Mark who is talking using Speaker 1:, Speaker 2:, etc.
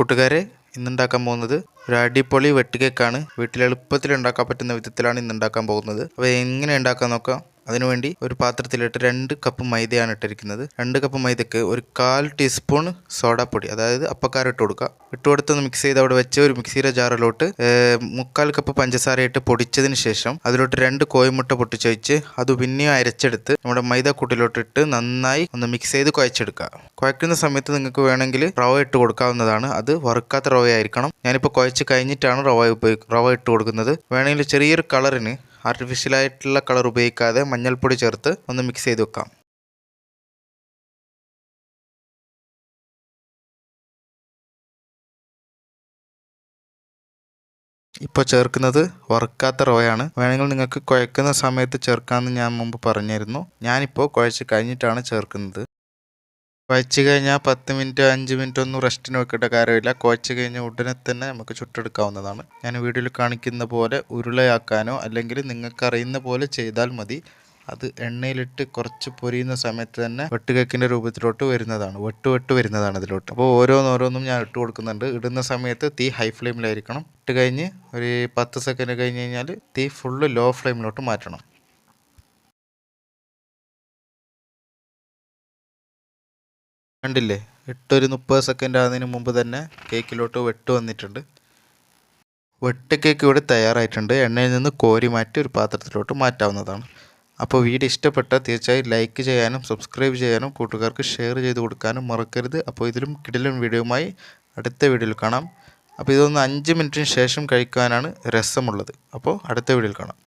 Speaker 1: കൂട്ടുകാരെ, ഇന്നുണ്ടാക്കാൻ പോകുന്നത് ഒരു അടിപൊളി വെട്ട് കേക്കാണ്. വീട്ടിൽ എളുപ്പത്തിൽ ഉണ്ടാക്കാൻ പറ്റുന്ന വിധത്തിലാണ് ഇന്ന് ഉണ്ടാക്കാൻ പോകുന്നത്. അപ്പോൾ എങ്ങനെ ഉണ്ടാക്കാൻ നോക്കാം. അതിനുവേണ്ടി ഒരു പാത്രത്തിലിട്ട് 2 കപ്പ് മൈദയാണ് ഇട്ടിരിക്കുന്നത്. 2 കപ്പ് മൈദയ്ക്ക് ഒരു 1/4 ടീസ്പൂൺ സോഡാപ്പൊടി, അതായത് അപ്പക്കാരം ഇട്ട് കൊടുക്കുക. ഇട്ടുകൊടുത്തൊന്ന് മിക്സ് ചെയ്ത് അവിടെ വെച്ച് ഒരു മിക്സിയുടെ ജാറിലോട്ട് 3/4 കപ്പ് പഞ്ചസാര ഇട്ട് പൊടിച്ചതിന് ശേഷം അതിലോട്ട് 2 കോഴിമുട്ട പൊട്ടിച്ചൊഴിച്ച് അത് പിന്നെയും അരച്ചെടുത്ത് നമ്മുടെ മൈദക്കൂട്ടിലോട്ടിട്ട് നന്നായി ഒന്ന് മിക്സ് ചെയ്ത് കുഴച്ചെടുക്കുക. കുഴക്കുന്ന സമയത്ത് നിങ്ങൾക്ക് വേണമെങ്കിൽ റവ ഇട്ട് കൊടുക്കാവുന്നതാണ്. അത് വറുക്കാത്ത റവയായിരിക്കണം. ഞാനിപ്പോൾ കുഴച്ച് കഴിഞ്ഞിട്ടാണ് റവ ഇട്ട് കൊടുക്കുന്നത്. വേണമെങ്കിൽ ചെറിയൊരു കളറിന് ആർട്ടിഫിഷ്യലായിട്ടുള്ള കളർ ഉപയോഗിക്കാതെ മഞ്ഞൾപ്പൊടി ചേർത്ത് ഒന്ന് മിക്സ് ചെയ്ത് വെക്കാം. ഇപ്പോൾ ചേർക്കുന്നത് വറുക്കാത്ത റവയാണ്. വേണമെങ്കിൽ നിങ്ങൾക്ക് കുഴക്കുന്ന സമയത്ത് ചേർക്കാമെന്ന് ഞാൻ മുമ്പ് പറഞ്ഞിരുന്നു. ഞാനിപ്പോൾ കുഴച്ച് കഴിഞ്ഞിട്ടാണ് ചേർക്കുന്നത്. കുഴച്ച് കഴിഞ്ഞാൽ 10 മിനിറ്റ് 5 മിനിറ്റ് ഒന്നും റെസ്റ്റിന് വെക്കേണ്ട കാര്യമില്ല. കുഴച്ച് കഴിഞ്ഞാൽ ഉടനെ തന്നെ നമുക്ക് ചുട്ടെടുക്കാവുന്നതാണ്. ഞാൻ വീഡിയോയിൽ കാണിക്കുന്ന പോലെ ഉരുളയാക്കാനോ അല്ലെങ്കിൽ നിങ്ങൾക്കറിയുന്ന പോലെ ചെയ്താൽ മതി. അത് എണ്ണയിലിട്ട് കുറച്ച് പൊരിയുന്ന സമയത്ത് തന്നെ വെട്ടുകേക്കിൻ്റെ രൂപത്തിലോട്ട് വരുന്നതാണ്. വെട്ട് വരുന്നതാണ് അതിലോട്ട്. അപ്പോൾ ഓരോന്നോരോന്നും ഞാൻ ഇട്ട് കൊടുക്കുന്നുണ്ട്. ഇടുന്ന സമയത്ത് തീ ഹൈ ഫ്ലെയിമിലായിരിക്കണം. ഇട്ട് കഴിഞ്ഞ് ഒരു 10 സെക്കൻഡ് കഴിഞ്ഞ് കഴിഞ്ഞാൽ തീ ഫുള്ള് ലോ ഫ്ലെയിമിലോട്ട് മാറ്റണം. കണ്ടില്ലേ, ഇട്ടൊരു 30 സെക്കൻഡ് ആകുന്നതിന് മുമ്പ് തന്നെ കേക്കിലോട്ട് വെട്ട് വന്നിട്ടുണ്ട്. വെട്ട് കേക്ക് ഇവിടെ തയ്യാറായിട്ടുണ്ട്. എണ്ണയിൽ നിന്ന് കോരി മാറ്റി ഒരു പാത്രത്തിലോട്ട് മാറ്റാവുന്നതാണ്. അപ്പോൾ വീഡിയോ ഇഷ്ടപ്പെട്ടാൽ തീർച്ചയായും ലൈക്ക് ചെയ്യാനും സബ്സ്ക്രൈബ് ചെയ്യാനും കൂട്ടുകാർക്ക് ഷെയർ ചെയ്ത് കൊടുക്കാനും മറക്കരുത്. അപ്പോൾ ഇതിലും കിടിലൻ വീഡിയോയുമായി അടുത്ത വീഡിയോയിൽ കാണാം. അപ്പോൾ ഇതൊന്ന് 5 മിനിറ്റിന് ശേഷം കഴിക്കാനാണ് രസമുള്ളത്. അപ്പോൾ അടുത്ത വീഡിയോയിൽ കാണാം.